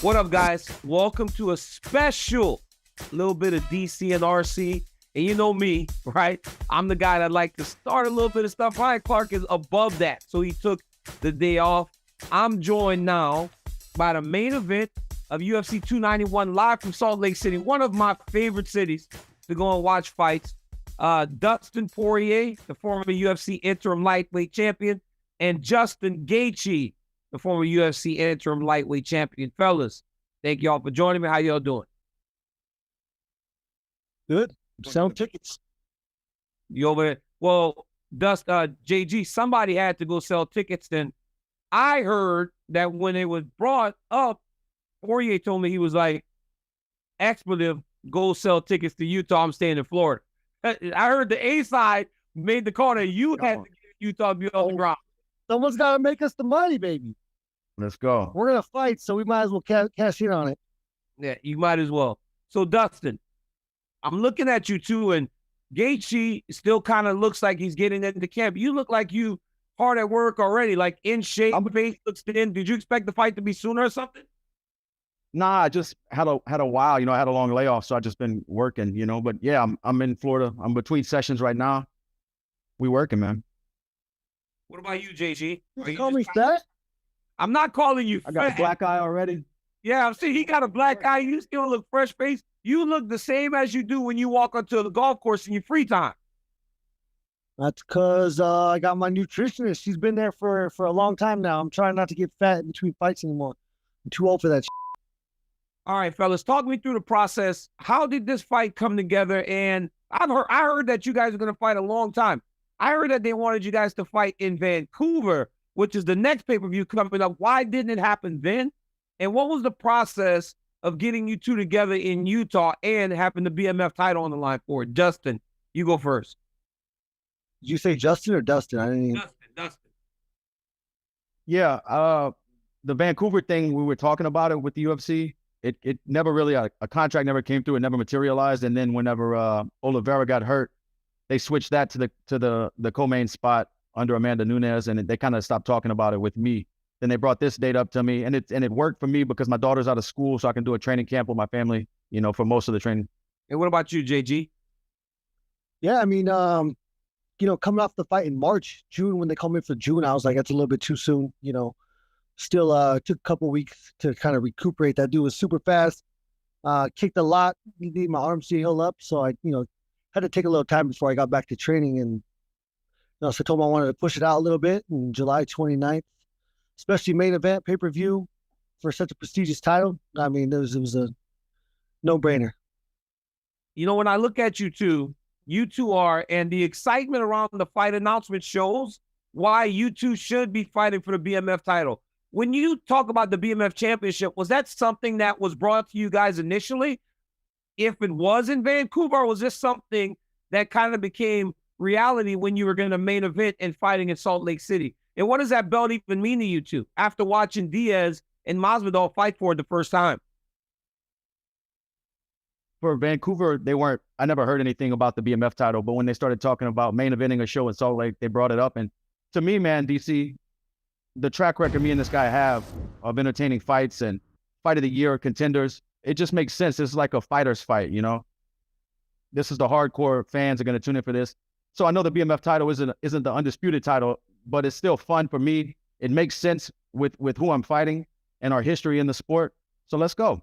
What up, guys? Welcome to a special little bit of DC and RC. And you know me, right? I'm the guy that like to start a little bit of stuff. Ryan Clark is above that, so he took the day off. I'm joined now by the main event of UFC 291 live from Salt Lake City, one of my favorite cities to go and watch fights. Dustin Poirier, the former UFC interim lightweight champion, and Justin Gaethje, the former UFC interim lightweight champion. Fellas, thank y'all for joining me. How y'all doing? Good. Selling tickets. You over there? Well, JG, somebody had to go sell tickets. Then I heard that when it was brought up, Poirier told me he was like, expletive, go sell tickets to Utah. I'm staying in Florida. I heard the A side made the call that you had to get Utah to be on the ground. Someone's got to make us the money, baby. Let's go. We're going to fight, so we might as well cash in on it. Yeah, you might as well. So, Dustin, I'm looking at you too, and Gaethje still kind of looks like he's getting into camp. You look like you hard at work already, like in shape. Face looks thin. Did you expect the fight to be sooner or something? Nah, I just had a while, I had a long layoff, so I just been working, But yeah, I'm in Florida. I'm between sessions right now. We working, man. What about you, JG? You call me fat? I'm not calling you fat. I got a black eye already. Yeah, I'm seeing he got a black eye. You still look fresh faced. You look the same as you do when you walk onto the golf course in your free time. That's because I got my nutritionist. She's been there for a long time now. I'm trying not to get fat in between fights anymore. I'm too old for that shit. All right, fellas, talk me through the process. How did this fight come together? And I heard that you guys are going to fight a long time. I heard that they wanted you guys to fight in Vancouver, which is the next pay-per-view coming up. Why didn't it happen then? And what was the process of getting you two together in Utah and having the BMF title on the line for it? Justin, you go first. Did you say Justin or Dustin? I didn't even... Dustin. Yeah, the Vancouver thing, we were talking about it with the UFC. It never really, a contract never came through. It never materialized. And then whenever Oliveira got hurt, they switched that to the co-main spot under Amanda Nunes, and they kind of stopped talking about it with me. Then they brought this date up to me, and it worked for me because my daughter's out of school, so I can do a training camp with my family, for most of the training. And what about you, JG? Yeah, I mean, coming off the fight in June, when they called me for June, I was like, that's a little bit too soon, Still took a couple weeks to kind of recuperate. That dude was super fast, kicked a lot. He needed my arms to heal up, so I, had to take a little time before I got back to training. And so I told him I wanted to push it out a little bit in July 29th, especially main event pay-per-view for such a prestigious title. I mean, it was a no-brainer. When I look at you two are, and the excitement around the fight announcement shows why you two should be fighting for the BMF title. When you talk about the BMF championship, was that something that was brought to you guys initially? If it was in Vancouver, or was this something that kind of became reality when you were going to main event and fighting in Salt Lake City? And what does that belt even mean to you two after watching Diaz and Masvidal fight for it the first time? For Vancouver, I never heard anything about the BMF title, but when they started talking about main eventing a show in Salt Lake, they brought it up. And to me, man, DC, the track record me and this guy have of entertaining fights and fight of the year contenders, it just makes sense. This is like a fighter's fight, This is the hardcore fans are going to tune in for this. So I know the BMF title isn't the undisputed title, but it's still fun for me. It makes sense with who I'm fighting and our history in the sport. So let's go.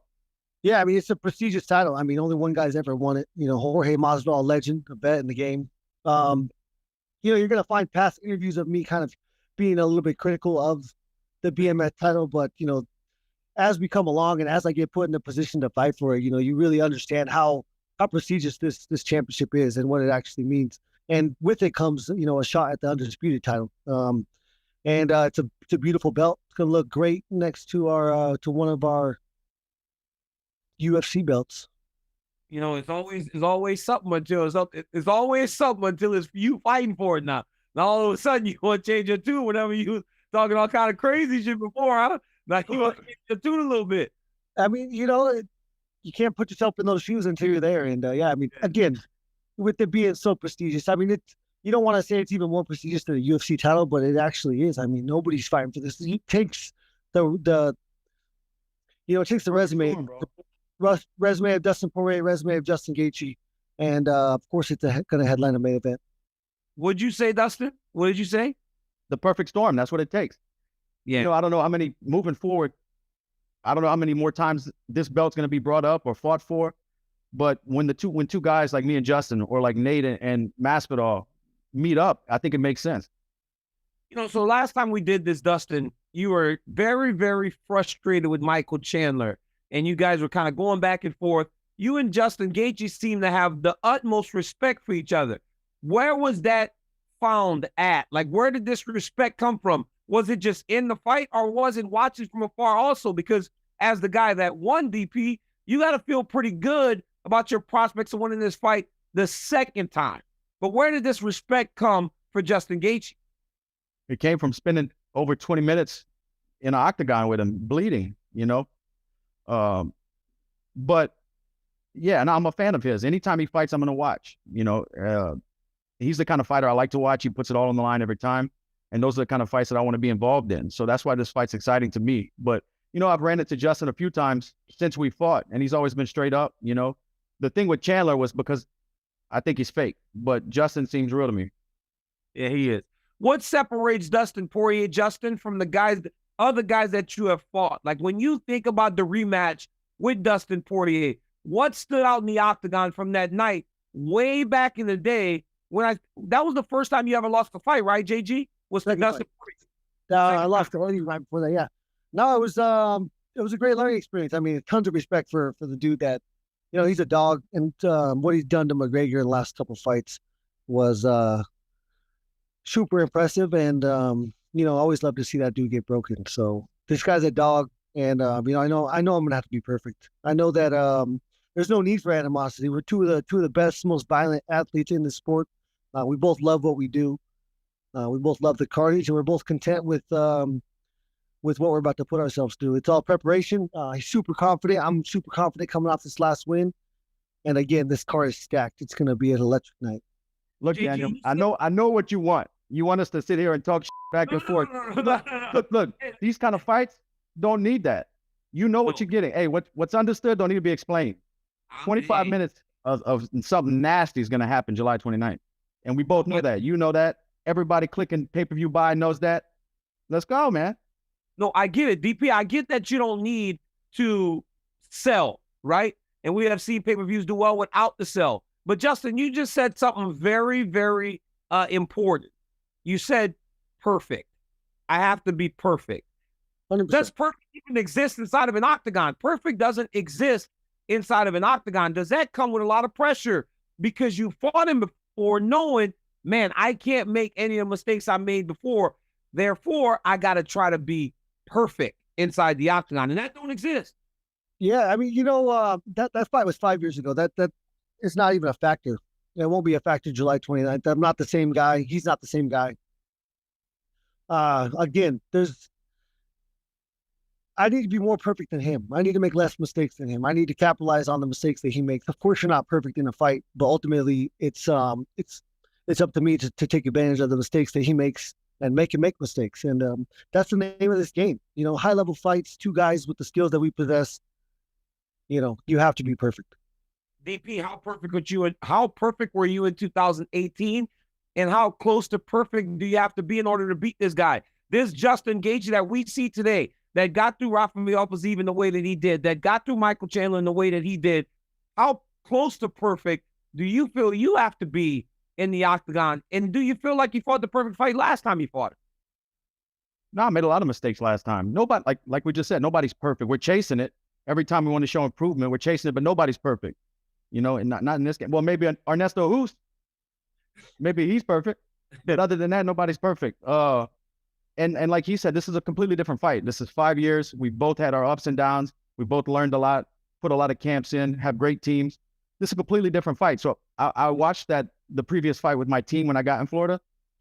Yeah, I mean, it's a prestigious title. I mean, only one guy's ever won it. Jorge Masvidal, a legend, a vet in the game. You're going to find past interviews of me kind of being a little bit critical of the BMF title, but, as we come along and as I get put in a position to fight for it, you really understand how prestigious this championship is and what it actually means. And with it comes, a shot at the undisputed title. It's a beautiful belt. It's going to look great next to our to one of our UFC belts. It's always something until it's you fighting for it now. Now all of a sudden you want to change your tune whenever you talking all kind of crazy shit before, huh? Like you want to change your tune a little bit. I mean, you can't put yourself in those shoes until you're there. And yeah, I mean, again, with it being so prestigious, I mean, you don't want to say it's even more prestigious than the UFC title, but it actually is. I mean, nobody's fighting for this. It takes the it takes the resume, resume of Dustin Poirier, resume of Justin Gaethje, and of course, it's going to headline a main event. What'd you say, Dustin? What did you say? The perfect storm. That's what it takes. Yeah. I don't know how many moving forward. I don't know how many more times this belt's going to be brought up or fought for. But when two guys like me and Justin, or like Nate and Masvidal meet up, I think it makes sense. So last time we did this, Dustin, you were very, very frustrated with Michael Chandler, and you guys were kind of going back and forth. You and Justin Gaethje seem to have the utmost respect for each other. Where was that found at? Like, where did this respect come from? Was it just in the fight, or was it watching from afar also? Because as the guy that won, DP, you got to feel pretty good about your prospects of winning this fight the second time. But where did this respect come for Justin Gaethje? It came from spending over 20 minutes in an octagon with him, bleeding, But yeah, and I'm a fan of his. Anytime he fights, I'm going to watch. He's the kind of fighter I like to watch. He puts it all on the line every time. And those are the kind of fights that I want to be involved in. So that's why this fight's exciting to me. But, I've ran into Justin a few times since we fought, and he's always been straight up, The thing with Chandler was because I think he's fake, but Justin seems real to me. Yeah, he is. What separates Dustin Poirier Justin from the other guys that you have fought? Like, when you think about the rematch with Dustin Poirier, what stood out in the octagon from that night way back in the day that was the first time you ever lost a fight, right, JG? Was Dustin Poirier? I lost already right before that, yeah. No, it was a great learning experience. I mean, tons of respect for the dude that, he's a dog, and what he's done to McGregor in the last couple of fights was super impressive, and I always love to see that dude get broken. So this guy's a dog, and I know I'm gonna have to be perfect. I know that there's no need for animosity. We're two of the best, most violent athletes in the sport. We both love what we do. We both love the carnage, and we're both content with what we're about to put ourselves through. It's all preparation. He's super confident. I'm super confident coming off this last win. And again, this card is stacked. It's going to be an electric night. Look, Daniel, I know what you want. You want us to sit here and talk back and forth. Look, these kind of fights don't need that. You know what you're getting. Hey, what's understood don't need to be explained. 25 minutes of something nasty is going to happen July 29th. And we both know that. You know that. Everybody clicking pay-per-view buy knows that. Let's go, man. No, I get it, DP. I get that you don't need to sell, right? And we have seen pay-per-views do well without the sell. But Justin, you just said something very, very important. You said perfect. I have to be perfect. 100%. Does perfect even exist inside of an octagon? Perfect doesn't exist inside of an octagon. Does that come with a lot of pressure because you fought him before, knowing, man, I can't make any of the mistakes I made before. Therefore, I got to try to be perfect inside the octagon, and that don't exist. Yeah, I mean, that fight was 5 years ago. That is not even a factor. It won't be a factor July 29th. I'm not the same guy. He's not the same guy. Again, I need to be more perfect than him. I need to make less mistakes than him. I need to capitalize on the mistakes that he makes. Of course, you're not perfect in a fight, but ultimately, it's up to me to take advantage of the mistakes that he makes and make him make mistakes. And that's the name of this game. High level fights, two guys with the skills that we possess. You have to be perfect. DP, how perfect were you in 2018? And how close to perfect do you have to be in order to beat this guy? This Justin Gaethje that we see today, that got through Rafael Pazivin the way that he did, that got through Michael Chandler in the way that he did, how close to perfect do you feel you have to be in the octagon? And do you feel like you fought the perfect fight last time you fought him? No, I made a lot of mistakes last time. Nobody, like we just said, nobody's perfect. We're chasing it. Every time we want to show improvement, we're chasing it, but nobody's perfect. And not in this game. Well, maybe Ernesto Hoost, maybe he's perfect. But other than that, nobody's perfect. And like he said, this is a completely different fight. This is 5 years. We both had our ups and downs. We both learned a lot, put a lot of camps in, have great teams. This is a completely different fight. So I watched the previous fight with my team when I got in Florida.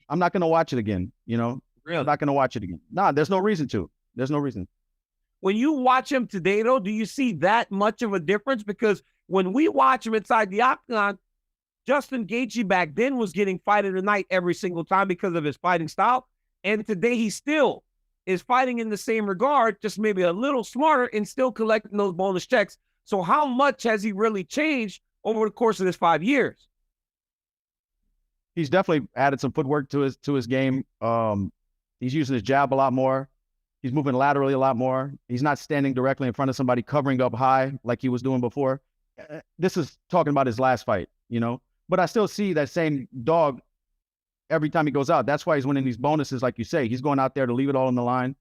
I'm not going to watch it again. Really? I'm not going to watch it again. Nah, there's no reason to. There's no reason. When you watch him today, though, do you see that much of a difference? Because when we watch him inside the octagon, Justin Gaethje back then was getting fight of the night every single time because of his fighting style. And today he still is fighting in the same regard, just maybe a little smarter and still collecting those bonus checks. So how much has he really changed over the course of this 5 years? He's definitely added some footwork to his game. He's using his jab a lot more. He's moving laterally a lot more. He's not standing directly in front of somebody, covering up high like he was doing before. This is talking about his last fight, But I still see that same dog every time he goes out. That's why he's winning these bonuses, like you say. He's going out there to leave it all on the line,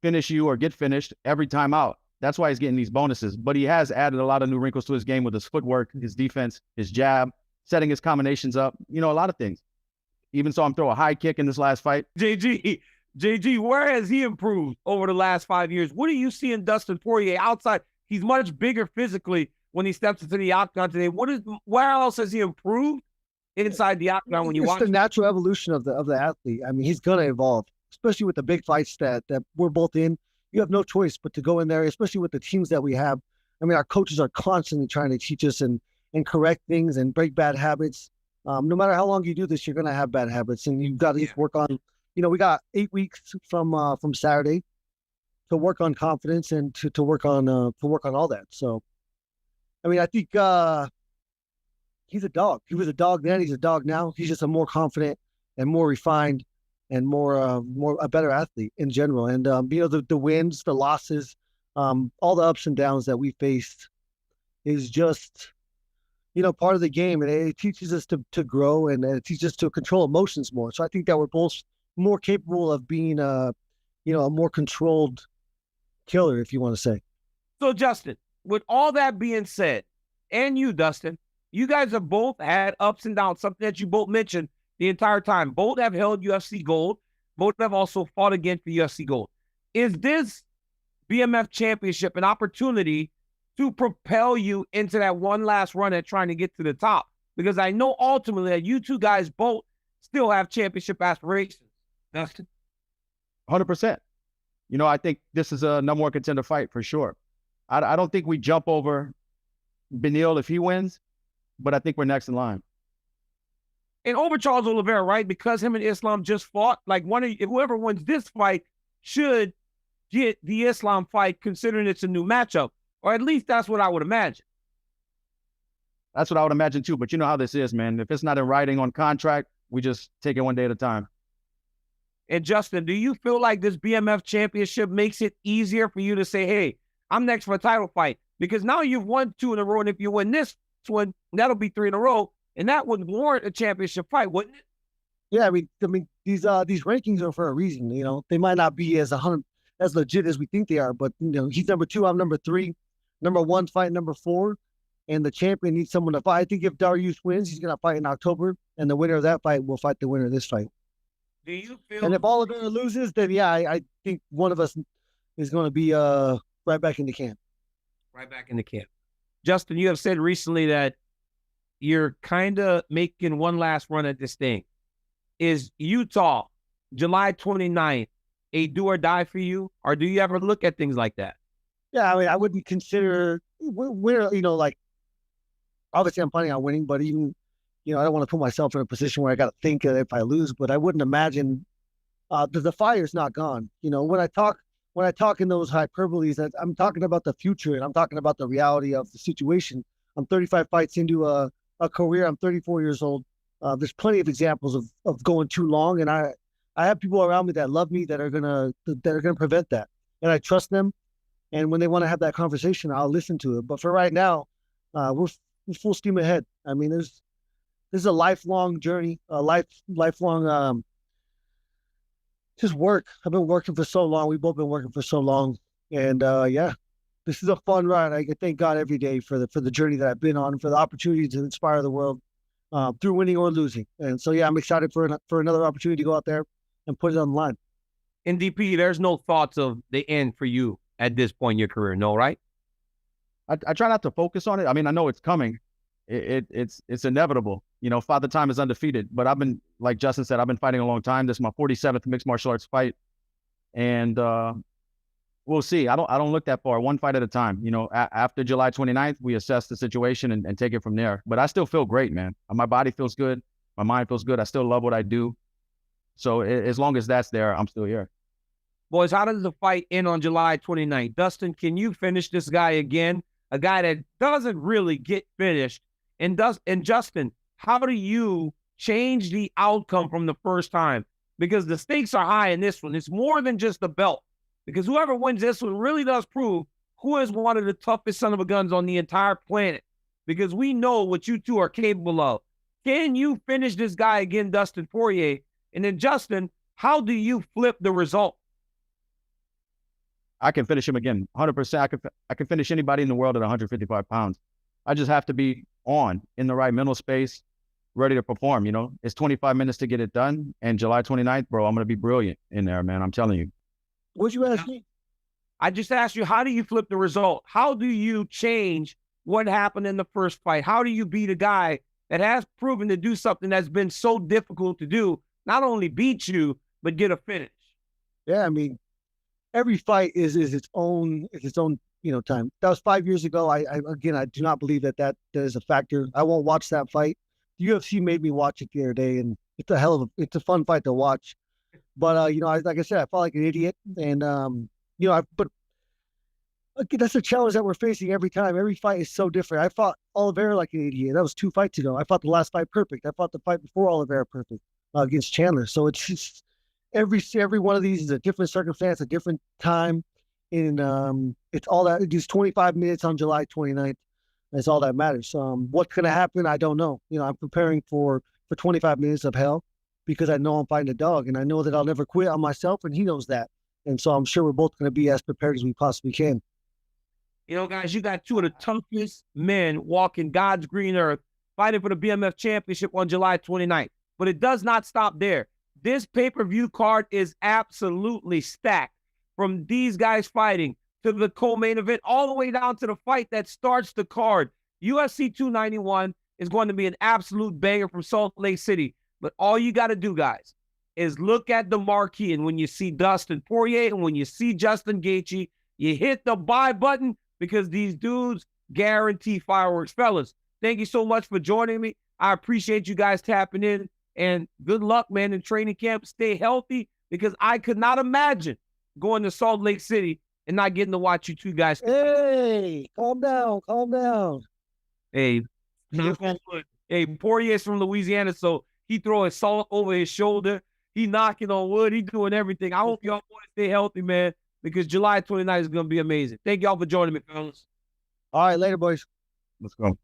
finish you or get finished every time out. That's why he's getting these bonuses. But he has added a lot of new wrinkles to his game with his footwork, his defense, his jab, setting his combinations up, a lot of things. Even saw him throw a high kick in this last fight. JG, where has he improved over the last 5 years? What do you see in Dustin Poirier outside? He's much bigger physically when he steps into the octagon today. Where else has he improved inside the octagon when you watch? It's the natural evolution of the athlete. I mean, he's gonna evolve, especially with the big fights that we're both in. You have no choice but to go in there, especially with the teams that we have. I mean, our coaches are constantly trying to teach us and correct things and break bad habits. No matter how long you do this, you're gonna have bad habits, and you've got to work on. We got 8 weeks from Saturday to work on confidence and to work on all that. So, I mean, I think he's a dog. He was a dog then. He's a dog now. He's just a more confident and more refined and more a better athlete in general. And the wins, the losses, all the ups and downs that we faced is just part of the game, and it teaches us to grow, and it teaches us to control emotions more. So I think that we're both more capable of being a more controlled killer, if you want to say. So Justin, with all that being said, and you, Dustin, you guys have both had ups and downs, something that you both mentioned the entire time. Both have held UFC gold. Both have also fought again for UFC gold. Is this BMF championship an opportunity to propel you into that one last run at trying to get to the top? Because I know ultimately that you two guys both still have championship aspirations. Dustin? 100%. I think this is a number one contender fight for sure. I don't think we jump over Beneil if he wins, but I think we're next in line. And over Charles Oliveira, right? Because him and Islam just fought, like whoever wins this fight should get the Islam fight, considering it's a new matchup. Or at least that's what I would imagine. That's what I would imagine too. But you know how this is, man. If it's not in writing on contract, we just take it one day at a time. And Justin, do you feel like this BMF championship makes it easier for you to say, hey, I'm next for a title fight? Because now you've won 2 in a row, and if you win this one, that'll be 3 in a row, and that would warrant a championship fight, wouldn't it? Yeah, I mean these rankings are for a reason. They might not be as legit as we think they are, but he's number 2, I'm number 3, number 1 fight number 4, and the champion needs someone to fight. I think if Darius wins, he's gonna fight in October, and the winner of that fight will fight the winner of this fight. Do you feel? And if Oliveira loses, then yeah, I think one of us is going to be right back in the camp. Right back in the camp. Justin, you have said recently that you're kind of making one last run at this thing. Is Utah, July 29th, a do or die for you? Or do you ever look at things like that? Yeah, I mean, I wouldn't consider like, obviously I'm planning on winning, but even, I don't want to put myself in a position where I got to think if I lose, but I wouldn't imagine the fire's not gone. When I talk in those hyperboles, I'm talking about the future, and I'm talking about the reality of the situation. I'm 35 fights into a career. I'm 34 years old. There's plenty of examples of going too long, and I have people around me that love me that are gonna prevent that, and I trust them. And when they want to have that conversation, I'll listen to it. But for right now, we're full steam ahead. I mean, this is a lifelong journey, a lifelong just work. I've been working for so long. We've both been working for so long, and yeah, this is a fun ride. I thank God every day for the journey that I've been on, for the opportunity to inspire the world through winning or losing. And so yeah, I'm excited for another opportunity to go out there and put it on the line. In DP, there's no thoughts of the end for you at this point in your career, no, right? I try not to focus on it. I mean, I know it's coming. It's inevitable. Father Time is undefeated, but I've been, like Justin said, I've been fighting a long time. This is my 47th mixed martial arts fight, and we'll see. I don't look that far, one fight at a time. After July 29th, we assess the situation and take it from there. But I still feel great, man. My body feels good. My mind feels good. I still love what I do. So as long as that's there, I'm still here. Boys, how does the fight end on July 29th? Dustin, can you finish this guy again? A guy that doesn't really get finished. And Justin, how do you change the outcome from the first time? Because the stakes are high in this one. It's more than just the belt. Because whoever wins this one really does prove who is one of the toughest son of a guns on the entire planet. Because we know what you two are capable of. Can you finish this guy again, Dustin Poirier? And then, Justin, how do you flip the result? I can finish him again, 100%. I can finish anybody in the world at 155 pounds. I just have to be in the right mental space, ready to perform. You know, it's 25 minutes to get it done. And July 29th, bro, I'm going to be brilliant in there, man. I'm telling you. What'd you ask me? I just asked you, how do you flip the result? How do you change what happened in the first fight? How do you beat a guy that has proven to do something that's been so difficult to do, not only beat you, but get a finish? Yeah, I mean, every fight is its own time. That was 5 years ago. I do not believe that is a factor. I won't watch that fight. The UFC made me watch it the other day, and it's a fun fight to watch. But like I said, I felt like an idiot, and but that's a challenge that we're facing every time. Every fight is so different. I fought Oliveira like an idiot. That was 2 fights ago. I fought the last fight perfect. I fought the fight before Oliveira perfect against Chandler. So it's just every one of these is a different circumstance, a different time. And it's all that. It's 25 minutes on July 29th. That's all that matters. What's going to happen, I don't know. I'm preparing for 25 minutes of hell because I know I'm fighting a dog, and I know that I'll never quit on myself, and he knows that. And so I'm sure we're both going to be as prepared as we possibly can. Guys, you got 2 of the toughest men walking God's green earth fighting for the BMF championship on July 29th. But it does not stop there. This pay-per-view card is absolutely stacked, from these guys fighting to the co-main event, all the way down to the fight that starts the card. UFC 291 is going to be an absolute banger from Salt Lake City. But all you got to do, guys, is look at the marquee. And when you see Dustin Poirier and when you see Justin Gaethje, you hit the buy button, because these dudes guarantee fireworks. Fellas, thank you so much for joining me. I appreciate you guys tapping in. And good luck, man, in training camp. Stay healthy, because I could not imagine going to Salt Lake City and not getting to watch you two guys. Hey, calm down. Hey, hey, Poirier's from Louisiana, so he throwing salt over his shoulder. He knocking on wood. He doing everything. I hope y'all want to stay healthy, man, because July 29th is going to be amazing. Thank y'all for joining me, fellas. All right, later, boys. Let's go.